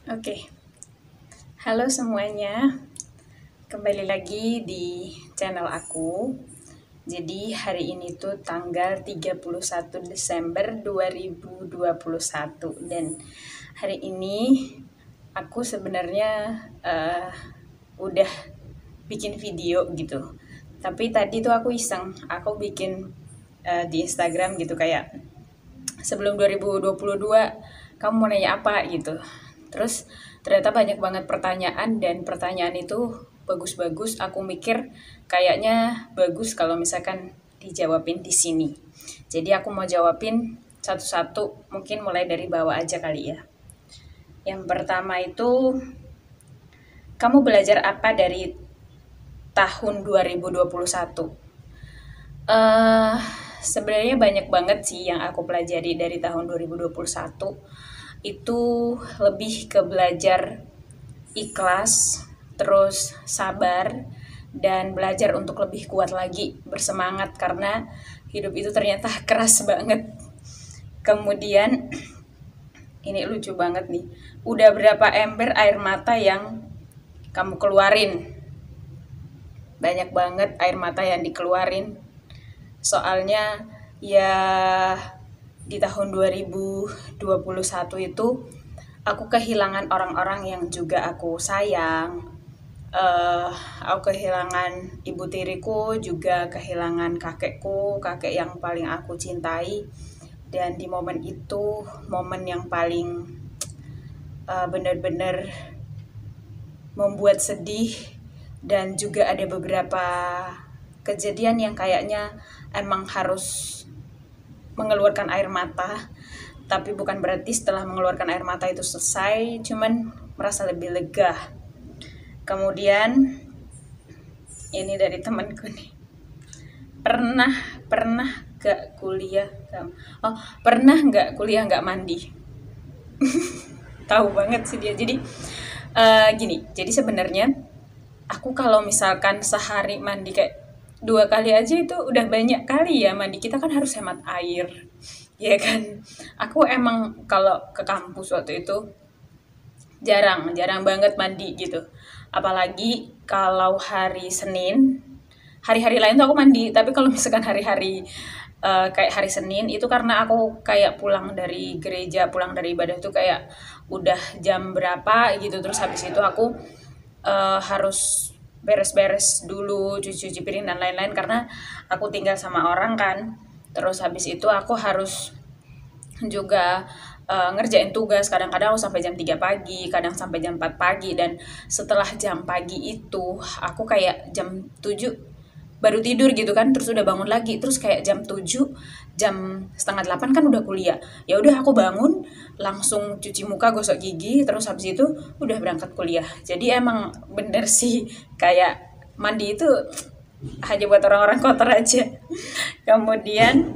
Oke, halo semuanya. Kembali lagi di channel aku. Jadi hari ini tuh tanggal 31 Desember 2021 dan hari ini aku sebenarnya udah bikin video gitu. Tapi tadi tuh aku iseng, aku bikin di Instagram gitu kayak sebelum 2022 kamu mau nanya apa gitu. Terus ternyata banyak banget pertanyaan dan pertanyaan itu bagus-bagus. Aku mikir kayaknya bagus kalau misalkan dijawabin di sini. Jadi aku mau jawabin satu-satu, mungkin mulai dari bawah aja kali ya. Yang pertama itu, kamu belajar apa dari tahun 2021? Eh, Sebenarnya banyak banget sih yang aku pelajari dari tahun 2021. Itu lebih ke belajar ikhlas, terus sabar, dan belajar untuk lebih kuat lagi, bersemangat karena hidup itu ternyata keras banget. Kemudian ini lucu banget nih. Udah berapa ember air mata yang kamu keluarin? Banyak banget air mata yang dikeluarin. Soalnya ya di tahun 2021 itu aku kehilangan orang-orang yang juga aku sayang. Aku kehilangan ibu tiriku, juga kehilangan kakekku, kakek yang paling aku cintai. Dan di momen itu, momen yang paling benar-benar membuat sedih, dan juga ada beberapa kejadian yang kayaknya emang harus mengeluarkan air mata, tapi bukan berarti setelah mengeluarkan air mata itu selesai, cuman merasa lebih lega. Kemudian ini dari temanku nih, pernah pernah gak kuliah oh pernah nggak kuliah nggak mandi. Tahu banget sih dia. Jadi gini, jadi sebenarnya aku kalau misalkan sehari mandi kayak 2 kali aja itu udah banyak kali ya mandi. Kita kan harus hemat air, ya kan. Aku emang kalau ke kampus waktu itu jarang jarang banget mandi gitu, apalagi kalau hari Senin. Hari-hari lain tuh aku mandi, tapi kalau misalkan hari-hari kayak hari Senin itu karena aku kayak pulang dari gereja, pulang dari ibadah tuh kayak udah jam berapa gitu, terus habis itu aku harus beres-beres dulu, cuci-cuci piring dan lain-lain karena aku tinggal sama orang kan. Terus habis itu aku harus juga ngerjain tugas. Kadang-kadang aku sampai jam 3 pagi, kadang sampai jam 4 pagi, dan setelah jam pagi itu aku kayak jam 7 baru tidur gitu kan, terus udah bangun lagi, terus kayak jam 7, jam setengah 8 kan udah kuliah. Ya udah aku bangun, langsung cuci muka, gosok gigi, terus habis itu udah berangkat kuliah. Jadi emang bener sih, kayak mandi itu hanya buat orang-orang kotor aja. Kemudian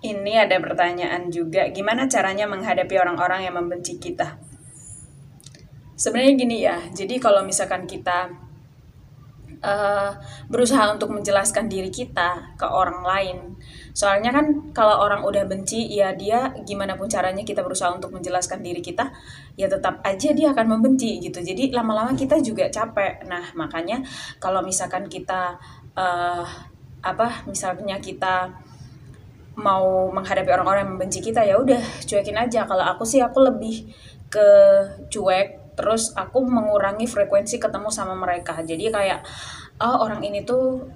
ini ada pertanyaan juga, gimana caranya menghadapi orang-orang yang membenci kita? Sebenarnya gini ya, jadi kalau misalkan kita berusaha untuk menjelaskan diri kita ke orang lain, soalnya kan kalau orang udah benci, ya dia gimana pun caranya kita berusaha untuk menjelaskan diri kita, ya tetap aja dia akan membenci gitu. Jadi lama-lama kita juga capek. Nah makanya kalau misalkan kita misalnya kita mau menghadapi orang-orang yang membenci kita, ya udah cuekin aja. Kalau aku sih aku lebih ke cuek, terus aku mengurangi frekuensi ketemu sama mereka. Jadi kayak orang ini tuh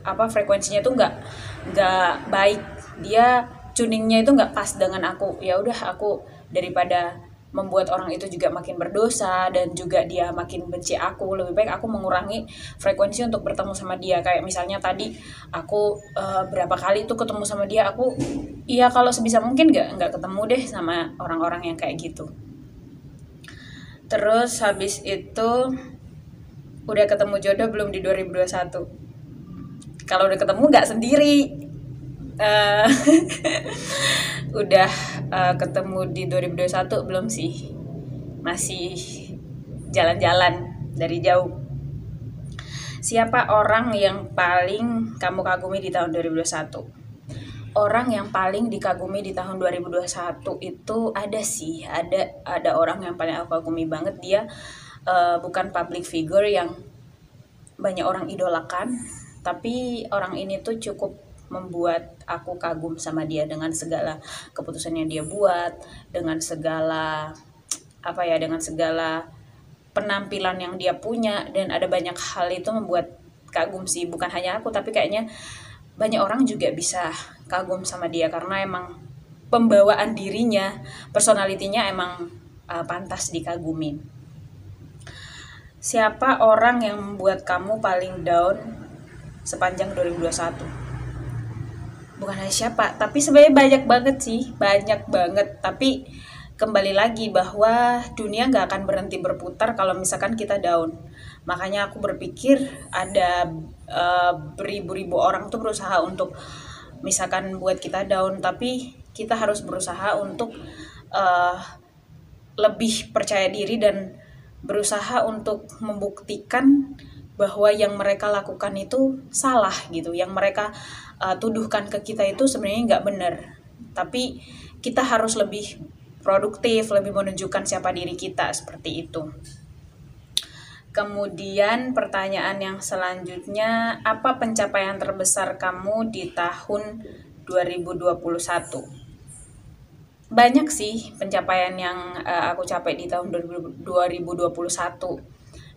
frekuensinya tuh nggak baik, dia tuningnya itu nggak pas dengan aku. Ya udah, aku daripada membuat orang itu juga makin berdosa dan juga dia makin benci aku, lebih baik aku mengurangi frekuensi untuk bertemu sama dia. Kayak misalnya tadi aku berapa kali tuh ketemu sama dia, aku iya kalau sebisa mungkin nggak ketemu deh sama orang-orang yang kayak gitu. Terus habis itu, udah ketemu jodoh belum di 2021? Kalau udah ketemu nggak sendiri. uh, Udah ketemu di 2021 belum sih? Masih jalan-jalan dari jauh. Siapa orang yang paling kamu kagumi di tahun 2021? orang yang paling dikagumi di tahun 2021 itu ada sih, ada orang yang paling aku kagumi banget. Dia bukan public figure yang banyak orang idolakan, tapi orang ini tuh cukup membuat aku kagum sama dia dengan segala keputusan yang dia buat, dengan segala dengan segala penampilan yang dia punya, dan ada banyak hal itu membuat kagum sih. Bukan hanya aku, tapi kayaknya banyak orang juga bisa kagum sama dia karena emang pembawaan dirinya, personalitinya emang pantas dikagumi. Siapa orang yang membuat kamu paling down sepanjang 2021? Bukan hanya siapa, tapi sebenarnya banyak banget sih, banyak banget. Tapi kembali lagi bahwa dunia nggak akan berhenti berputar kalau misalkan kita down. Makanya aku berpikir ada beribu-ribu orang tuh berusaha untuk misalkan buat kita down, tapi kita harus berusaha untuk uh, lebih percaya diri dan berusaha untuk membuktikan bahwa yang mereka lakukan itu salah gitu, yang mereka tuduhkan ke kita itu sebenarnya nggak benar. Tapi kita harus lebih produktif, lebih menunjukkan siapa diri kita, seperti itu. Kemudian pertanyaan yang selanjutnya, apa pencapaian terbesar kamu di tahun 2021? Banyak sih pencapaian yang aku capai di tahun 2021.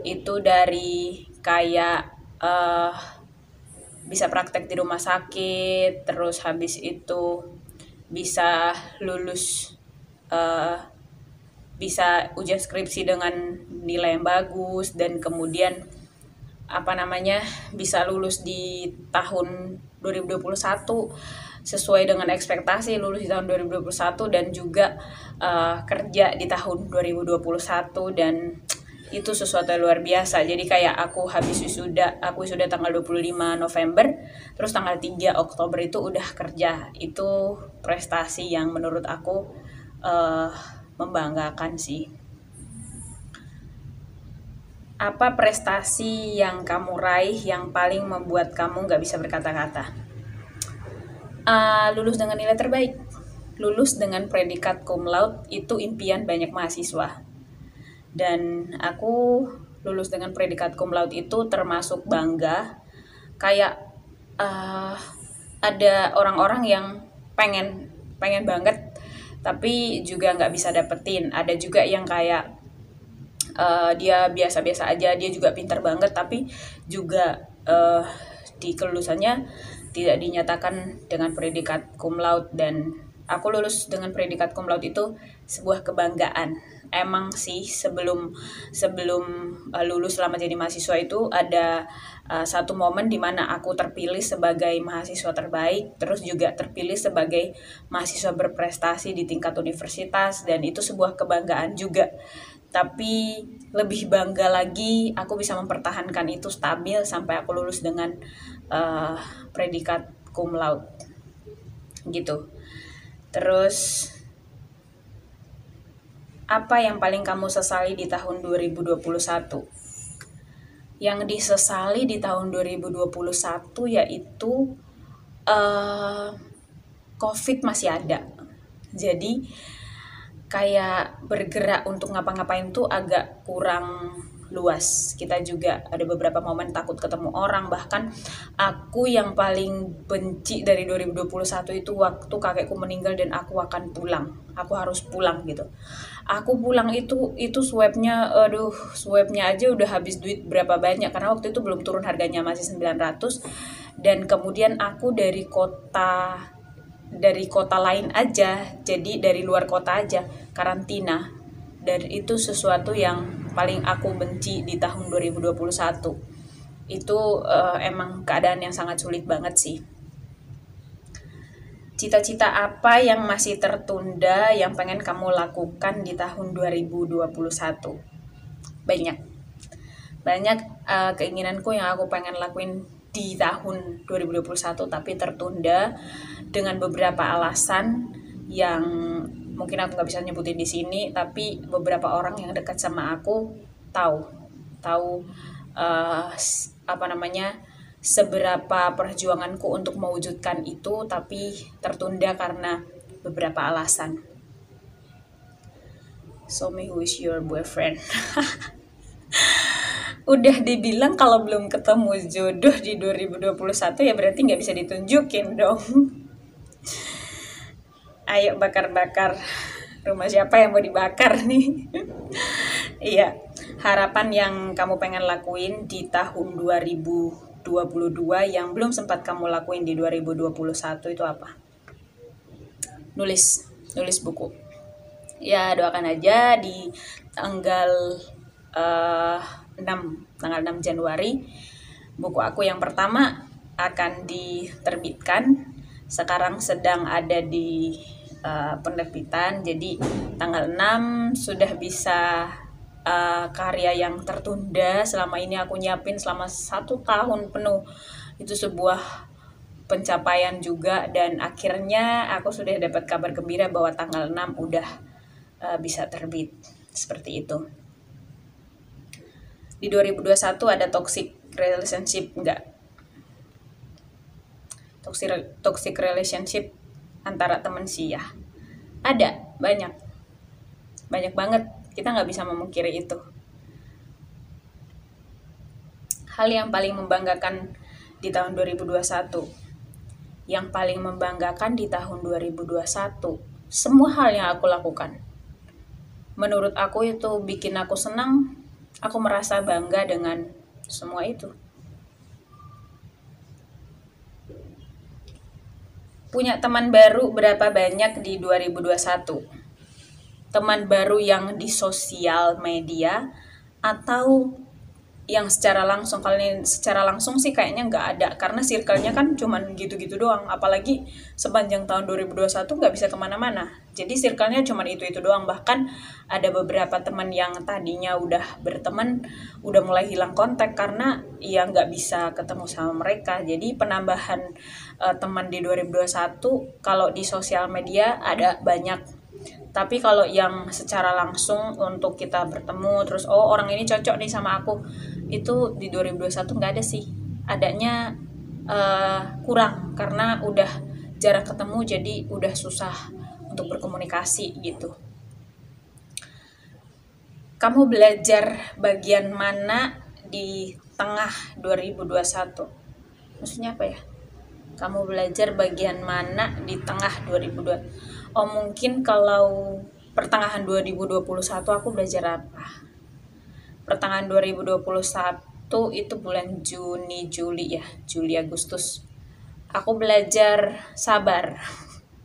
Itu dari kayak bisa praktek di rumah sakit, terus habis itu bisa lulus, bisa ujian skripsi dengan nilai yang bagus, dan kemudian bisa lulus di tahun 2021 sesuai dengan ekspektasi, lulus di tahun 2021 dan juga kerja di tahun 2021, dan itu sesuatu yang luar biasa. Jadi kayak aku wisuda tanggal 25 November, terus tanggal 3 Oktober itu udah kerja. Itu prestasi yang menurut aku membanggakan sih. Apa prestasi yang kamu raih yang paling membuat kamu gak bisa berkata-kata? Lulus dengan nilai terbaik. Lulus dengan predikat cum laude itu impian banyak mahasiswa. Dan aku lulus dengan predikat cum laude itu termasuk bangga. Kayak ada orang-orang yang pengen banget tapi juga nggak bisa dapetin. Ada juga yang kayak dia biasa-biasa aja, dia juga pintar banget tapi juga di kelulusannya tidak dinyatakan dengan predikat cum laude. Dan aku lulus dengan predikat cum laude itu sebuah kebanggaan. Emang sih sebelum lulus, selama jadi mahasiswa itu ada satu momen di mana aku terpilih sebagai mahasiswa terbaik, terus juga terpilih sebagai mahasiswa berprestasi di tingkat universitas, dan itu sebuah kebanggaan juga. Tapi lebih bangga lagi aku bisa mempertahankan itu stabil sampai aku lulus dengan predikat cum laude gitu. Terus apa yang paling kamu sesali di tahun 2021? Yang disesali di tahun 2021 yaitu COVID masih ada. Jadi kayak bergerak untuk ngapa-ngapain tuh agak kurang luas. Kita juga ada beberapa momen takut ketemu orang. Bahkan aku yang paling benci dari 2021 itu waktu kakekku meninggal dan aku akan pulang. Aku harus pulang gitu. Aku pulang itu swabnya aja udah habis duit berapa banyak, karena waktu itu belum turun harganya, masih 900. Dan kemudian aku dari kota lain aja, jadi dari luar kota aja, karantina. Dan itu sesuatu yang paling aku benci di tahun 2021. Itu emang keadaan yang sangat sulit banget sih. Cita-cita apa yang masih tertunda yang pengen kamu lakukan di tahun 2021? Banyak keinginanku yang aku pengen lakuin di tahun 2021 tapi tertunda dengan beberapa alasan yang mungkin aku nggak bisa nyebutin di sini, tapi beberapa orang yang dekat sama aku tahu seberapa perjuanganku untuk mewujudkan itu, tapi tertunda karena beberapa alasan. So me, who is your boyfriend? Udah dibilang kalau belum ketemu jodoh di 2021 ya berarti nggak bisa ditunjukin dong. Ayo bakar-bakar, rumah siapa yang mau dibakar nih? Iya, harapan yang kamu pengen lakuin di tahun 2022 yang belum sempat kamu lakuin di 2021 itu apa? Nulis buku. Ya doakan aja di tanggal 6 Januari buku aku yang pertama akan diterbitkan. Sekarang sedang ada di penerbitan, jadi tanggal 6 sudah bisa karya yang tertunda selama ini aku nyiapin selama 1 tahun penuh. Itu sebuah pencapaian juga, dan akhirnya aku sudah dapat kabar gembira bahwa tanggal 6 udah bisa terbit. Seperti itu. Di 2021 ada toxic relationship enggak? Toxic relationship antara teman sih ya. Ada, banyak banget, kita nggak bisa memungkiri itu. Hal yang paling membanggakan di tahun 2021, yang paling membanggakan di tahun 2021, semua hal yang aku lakukan, menurut aku itu bikin aku senang, aku merasa bangga dengan semua itu. Punya teman baru berapa banyak di 2021? Teman baru yang di sosial media atau yang secara langsung? Kalau ini secara langsung sih kayaknya nggak ada, karena circle-nya kan cuman gitu-gitu doang. Apalagi sepanjang tahun 2021 nggak bisa kemana-mana, jadi circle-nya cuman itu doang. Bahkan ada beberapa teman yang tadinya udah berteman udah mulai hilang kontak karena ya nggak bisa ketemu sama mereka. Jadi penambahan teman di 2021 kalau di sosial media ada banyak, tapi kalau yang secara langsung untuk kita bertemu terus orang ini cocok nih sama aku, itu di 2021 nggak ada sih. Adanya kurang karena udah jarak ketemu, jadi udah susah untuk berkomunikasi gitu. Kamu belajar bagian mana di tengah 2021? Maksudnya apa ya? Kamu belajar bagian mana di tengah 2020? Mungkin kalau pertengahan 2021 aku belajar apa? Pertengahan 2021 itu bulan Juni, Juli Agustus. Aku belajar sabar.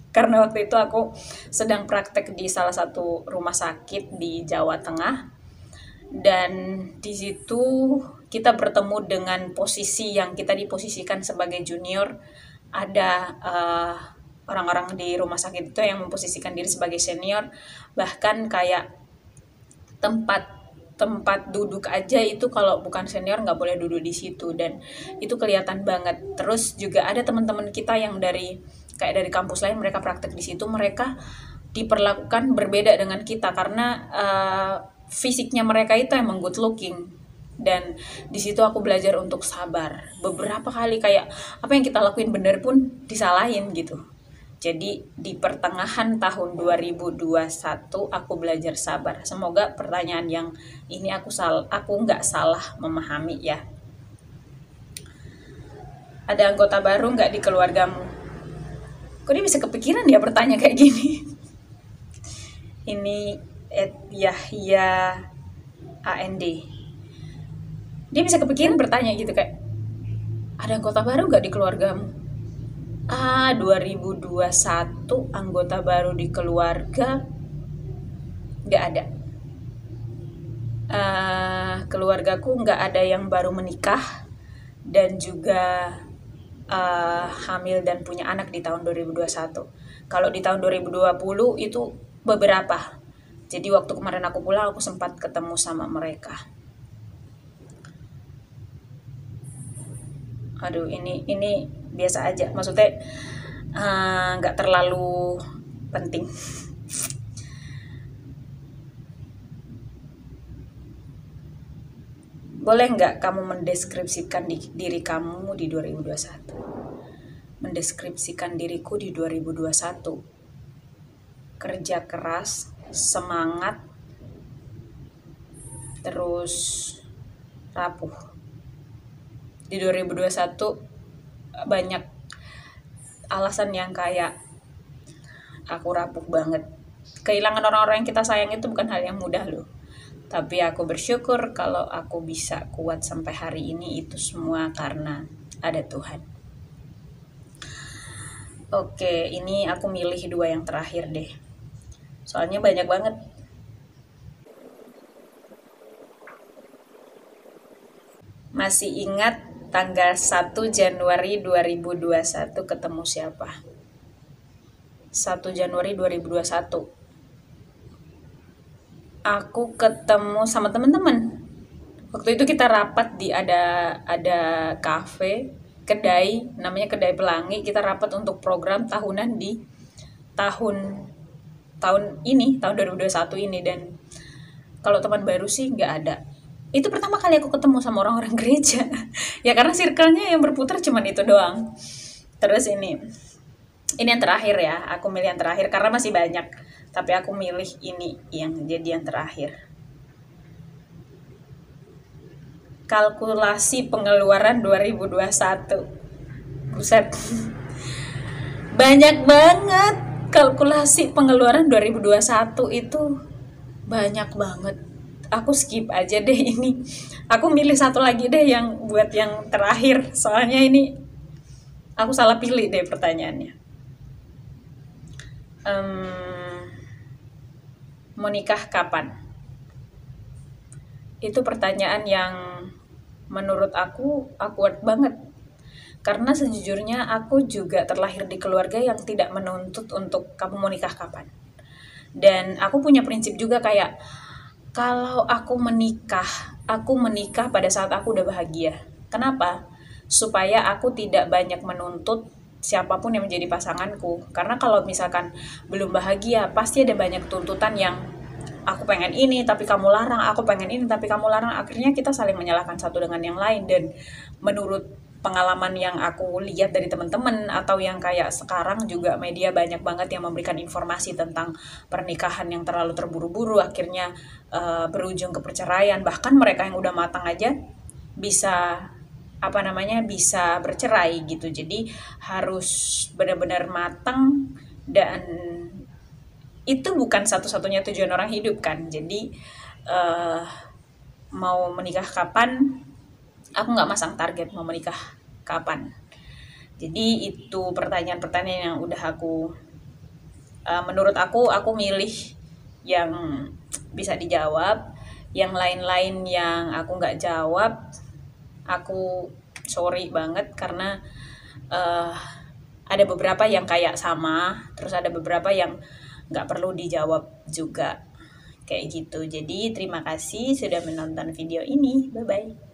Karena waktu itu aku sedang praktek di salah satu rumah sakit di Jawa Tengah, dan di situ kita bertemu dengan posisi yang kita diposisikan sebagai junior. Ada orang-orang di rumah sakit itu yang memposisikan diri sebagai senior, bahkan kayak tempat duduk aja itu kalau bukan senior nggak boleh duduk di situ, dan itu kelihatan banget. Terus juga ada teman-teman kita yang dari kampus lain, mereka praktek di situ, mereka diperlakukan berbeda dengan kita karena fisiknya mereka itu emang good looking. Dan di situ aku belajar untuk sabar. Beberapa kali kayak apa yang kita lakuin bener pun disalahin gitu. Jadi di pertengahan tahun 2021 aku belajar sabar. Semoga pertanyaan yang ini aku nggak salah memahami ya. Ada anggota baru nggak di keluargamu? Kok dia bisa kepikiran ya bertanya kayak gini? Ini Yahya AND. Dia bisa kepikiran bertanya gitu kayak, ada anggota baru nggak di keluargamu? 2021 anggota baru di keluarga nggak ada. Keluargaku nggak ada yang baru menikah dan juga hamil dan punya anak di tahun 2021. Kalau di tahun 2020 itu beberapa. Jadi waktu kemarin aku pulang aku sempat ketemu sama mereka. Aduh, ini biasa aja, maksudnya nggak terlalu penting. Boleh nggak kamu mendeskripsikan diri kamu di 2021? Mendeskripsikan diriku di 2021. Kerja keras, semangat, terus rapuh. Di 2021 banyak alasan yang kayak aku rapuh banget. Kehilangan orang-orang yang kita sayang itu bukan hal yang mudah loh. Tapi aku bersyukur kalau aku bisa kuat sampai hari ini, itu semua karena ada Tuhan. Oke, ini aku milih 2 yang terakhir deh. Soalnya banyak banget. Masih ingat tanggal 1 Januari 2021 ketemu siapa? 1 Januari 2021. Aku ketemu sama teman-teman. Waktu itu kita rapat di ada kafe, kedai, namanya Kedai Pelangi. Kita rapat untuk program tahunan di tahun ini, tahun 2021 ini. Dan kalau teman baru sih nggak ada. Itu pertama kali aku ketemu sama orang-orang gereja. Ya karena circle-nya yang berputar cuman itu doang. Terus ini yang terakhir ya, aku milih yang terakhir karena masih banyak, tapi aku milih ini yang jadi yang terakhir. Kalkulasi pengeluaran 2021. Buset. Banyak banget kalkulasi pengeluaran 2021 itu, banyak banget. Aku skip aja deh ini. Aku milih satu lagi deh yang buat yang terakhir. Soalnya ini aku salah pilih deh pertanyaannya. Mau nikah kapan? Itu pertanyaan yang menurut aku awkward banget. Karena sejujurnya aku juga terlahir di keluarga yang tidak menuntut untuk kamu mau nikah kapan. Dan aku punya prinsip juga kayak, kalau aku menikah pada saat aku udah bahagia. Kenapa? Supaya aku tidak banyak menuntut siapapun yang menjadi pasanganku. Karena kalau misalkan belum bahagia, pasti ada banyak tuntutan yang aku pengen ini tapi kamu larang, aku pengen ini tapi kamu larang. Akhirnya kita saling menyalahkan satu dengan yang lain. Dan menurut pengalaman yang aku lihat dari teman-teman atau yang kayak sekarang juga media banyak banget yang memberikan informasi tentang pernikahan yang terlalu terburu-buru, akhirnya berujung ke perceraian. Bahkan mereka yang udah matang aja bisa bisa bercerai gitu. Jadi harus benar-benar matang, dan itu bukan satu-satunya tujuan orang hidup kan. Jadi mau menikah kapan, aku nggak masang target mau menikah kapan. Jadi itu pertanyaan-pertanyaan yang udah aku menurut aku milih yang bisa dijawab. Yang lain-lain yang aku nggak jawab, aku sorry banget karena ada beberapa yang kayak sama, terus ada beberapa yang nggak perlu dijawab juga kayak gitu. Jadi terima kasih sudah menonton video ini, bye bye.